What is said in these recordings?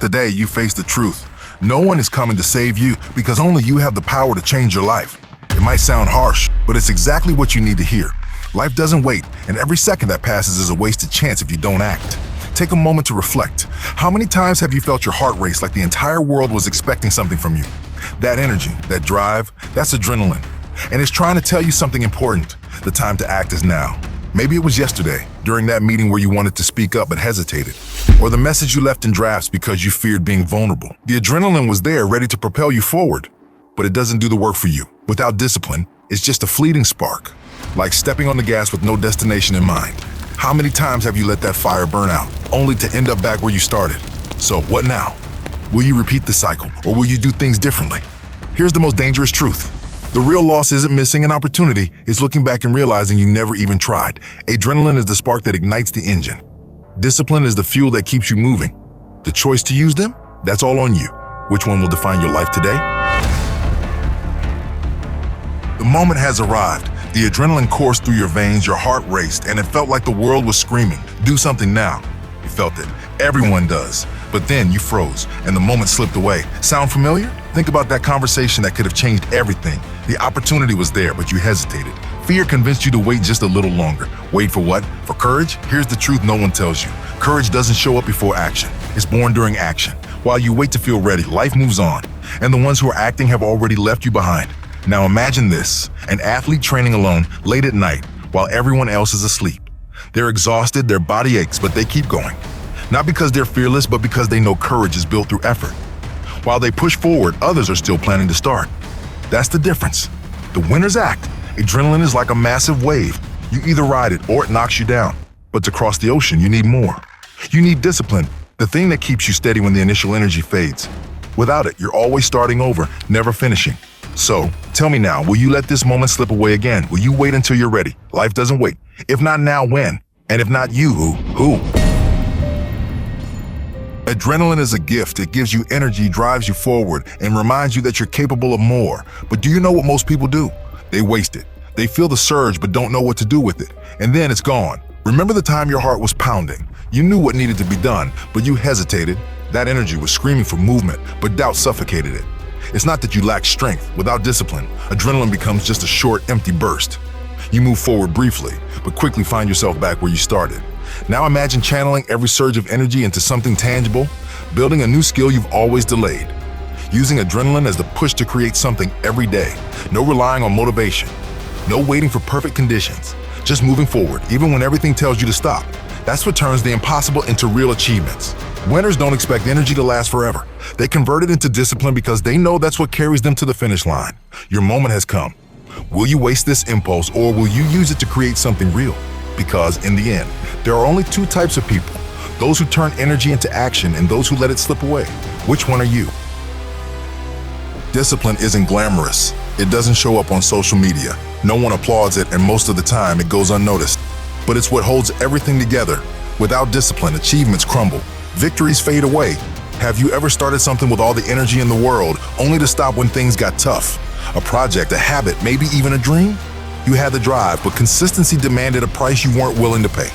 Today, you face the truth. No one is coming to save you because only you have the power to change your life. It might sound harsh, but it's exactly what you need to hear. Life doesn't wait, and every second that passes is a wasted chance if you don't act. Take a moment to reflect. How many times have you felt your heart race like the entire world was expecting something from you? That energy, that drive, that's adrenaline. And it's trying to tell you something important. The time to act is now. Maybe it was yesterday, during that meeting where you wanted to speak up but hesitated. Or the message you left in drafts because you feared being vulnerable. The adrenaline was there, ready to propel you forward. But it doesn't do the work for you. Without discipline, it's just a fleeting spark. Like stepping on the gas with no destination in mind. How many times have you let that fire burn out, only to end up back where you started? So what now? Will you repeat the cycle, or will you do things differently? Here's the most dangerous truth. The real loss isn't missing an opportunity, it's looking back and realizing you never even tried. Adrenaline is the spark that ignites the engine. Discipline is the fuel that keeps you moving. The choice to use them? That's all on you. Which one will define your life today? The moment has arrived. The adrenaline coursed through your veins, your heart raced, and it felt like the world was screaming, "Do something now." You felt it. Everyone does. But then you froze, and the moment slipped away. Sound familiar? Think about that conversation that could have changed everything. The opportunity was there, but you hesitated. Fear convinced you to wait just a little longer. Wait for what? For courage? Here's the truth no one tells you. Courage doesn't show up before action. It's born during action. While you wait to feel ready, life moves on. And the ones who are acting have already left you behind. Now imagine this, an athlete training alone late at night while everyone else is asleep. They're exhausted, their body aches, but they keep going. Not because they're fearless, but because they know courage is built through effort. While they push forward, others are still planning to start. That's the difference. The winners act. Adrenaline is like a massive wave. You either ride it or it knocks you down. But to cross the ocean, you need more. You need discipline, the thing that keeps you steady when the initial energy fades. Without it, you're always starting over, never finishing. So, tell me now, will you let this moment slip away again? Will you wait until you're ready? Life doesn't wait. If not now, when? And if not you, who? Adrenaline is a gift. It gives you energy, drives you forward, and reminds you that you're capable of more. But do you know what most people do? They waste it. They feel the surge but don't know what to do with it. And then it's gone. Remember the time your heart was pounding? You knew what needed to be done, but you hesitated. That energy was screaming for movement, but doubt suffocated it. It's not that you lack strength. Without discipline, adrenaline becomes just a short, empty burst. You move forward briefly, but quickly find yourself back where you started. Now imagine channeling every surge of energy into something tangible, building a new skill you've always delayed. Using adrenaline as the push to create something every day. No relying on motivation. No waiting for perfect conditions. Just moving forward, even when everything tells you to stop. That's what turns the impossible into real achievements. Winners don't expect energy to last forever. They convert it into discipline because they know that's what carries them to the finish line. Your moment has come. Will you waste this impulse, or will you use it to create something real? Because in the end, there are only two types of people. Those who turn energy into action and those who let it slip away. Which one are you? Discipline isn't glamorous. It doesn't show up on social media. No one applauds it, and most of the time it goes unnoticed. But it's what holds everything together. Without discipline, achievements crumble. Victories fade away. Have you ever started something with all the energy in the world, only to stop when things got tough? A project, a habit, maybe even a dream? You had the drive, but consistency demanded a price you weren't willing to pay.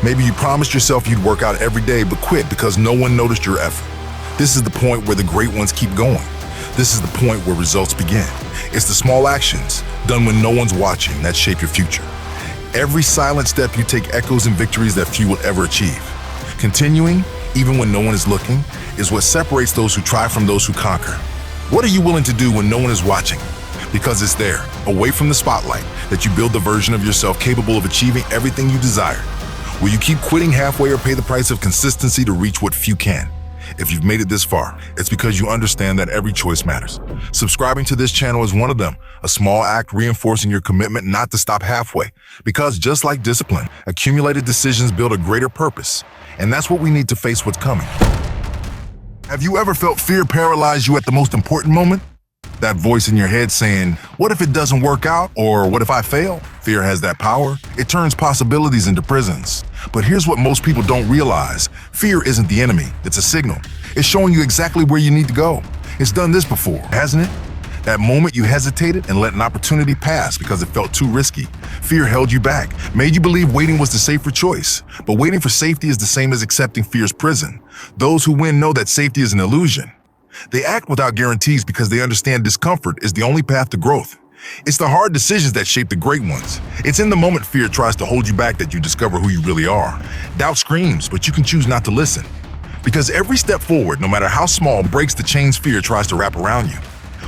Maybe you promised yourself you'd work out every day, but quit because no one noticed your effort. This is the point where the great ones keep going. This is the point where results begin. It's the small actions, done when no one's watching, that shape your future. Every silent step you take echoes in victories that few will ever achieve. Continuing, even when no one is looking, is what separates those who try from those who conquer. What are you willing to do when no one is watching? Because it's there, away from the spotlight, that you build the version of yourself capable of achieving everything you desire. Will you keep quitting halfway or pay the price of consistency to reach what few can? If you've made it this far, it's because you understand that every choice matters. Subscribing to this channel is one of them, a small act reinforcing your commitment not to stop halfway. Because just like discipline, accumulated decisions build a greater purpose. And that's what we need to face what's coming. Have you ever felt fear paralyze you at the most important moment? That voice in your head saying, what if it doesn't work out? Or what if I fail? Fear has that power. It turns possibilities into prisons. But here's what most people don't realize. Fear isn't the enemy, it's a signal. It's showing you exactly where you need to go. It's done this before, hasn't it? That moment you hesitated and let an opportunity pass because it felt too risky. Fear held you back, made you believe waiting was the safer choice. But waiting for safety is the same as accepting fear's prison. Those who win know that safety is an illusion. They act without guarantees because they understand discomfort is the only path to growth. It's the hard decisions that shape the great ones. It's in the moment fear tries to hold you back that you discover who you really are. Doubt screams, but you can choose not to listen. Because every step forward, no matter how small, breaks the chains fear tries to wrap around you.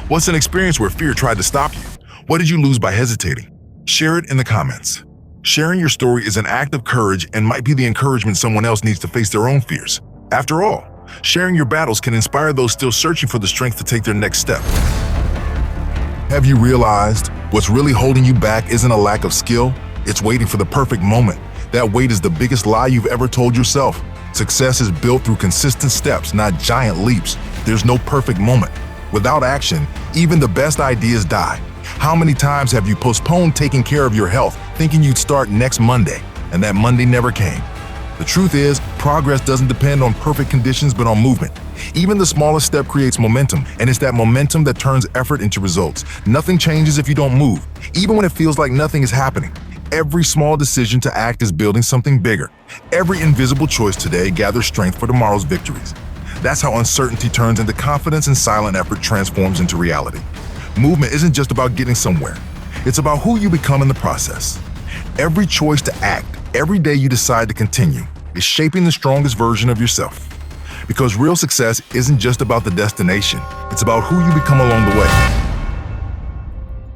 What's an experience where fear tried to stop you? What did you lose by hesitating? Share it in the comments. Sharing your story is an act of courage and might be the encouragement someone else needs to face their own fears. After all, sharing your battles can inspire those still searching for the strength to take their next step. Have you realized what's really holding you back isn't a lack of skill? It's waiting for the perfect moment. That wait is the biggest lie you've ever told yourself. Success is built through consistent steps, not giant leaps. There's no perfect moment. Without action, even the best ideas die. How many times have you postponed taking care of your health, thinking you'd start next Monday, and that Monday never came? The truth is, progress doesn't depend on perfect conditions, but on movement. Even the smallest step creates momentum, and it's that momentum that turns effort into results. Nothing changes if you don't move, even when it feels like nothing is happening. Every small decision to act is building something bigger. Every invisible choice today gathers strength for tomorrow's victories. That's how uncertainty turns into confidence and silent effort transforms into reality. Movement isn't just about getting somewhere. It's about who you become in the process. Every choice to act, every day you decide to continue, is shaping the strongest version of yourself. Because real success isn't just about the destination, it's about who you become along the way.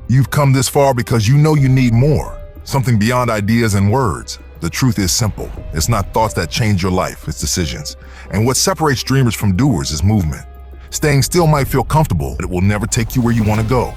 You've come this far because you know you need more, something beyond ideas and words. The truth is simple. It's not thoughts that change your life, it's decisions. And what separates dreamers from doers is movement. Staying still might feel comfortable, but it will never take you where you want to go.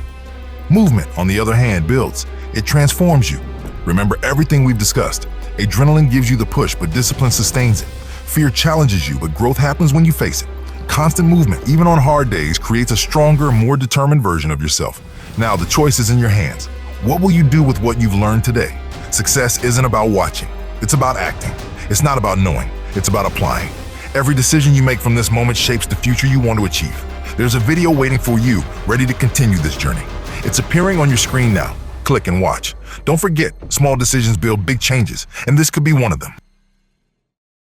Movement, on the other hand, builds. It transforms you. Remember everything we've discussed. Adrenaline gives you the push, but discipline sustains it. Fear challenges you, but growth happens when you face it. Constant movement, even on hard days, creates a stronger, more determined version of yourself. Now, the choice is in your hands. What will you do with what you've learned today? Success isn't about watching. It's about acting. It's not about knowing. It's about applying. Every decision you make from this moment shapes the future you want to achieve. There's a video waiting for you, ready to continue this journey. It's appearing on your screen now. Click and watch. Don't forget, small decisions build big changes, and this could be one of them.